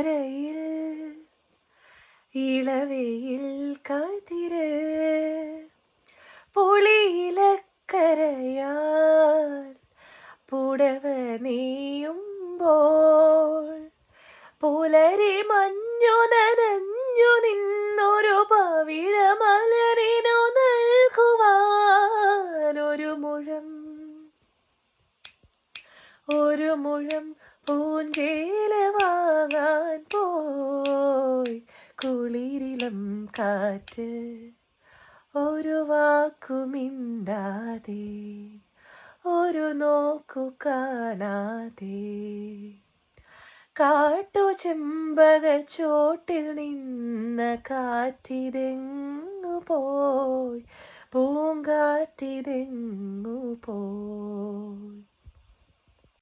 കരയിൽ ഇളവയിൽ കാതിര് പുളിയിലക്കരയാൽ പുടവ നെയ്യുമ്പോൾ പുലരി മഞ്ഞു നനഞ്ഞു നിന്നൊരു പവിഴമലരിനു നൽകുവാൻ ഒരു മുഴം പൂഞ്ചേല വാങ്ങാൻ പോയി കുളിരിളം കാറ്റ് ഒരു വാക്കുമിണ്ടാതെ ഒരു നോക്കു കാണാതെ കാട്ടുചെമ്പക ചോട്ടിൽ നിന്ന കാറ്റിതെങ്ങു പോയി പൂങ്കാറ്റിതെങ്ങു പോയി.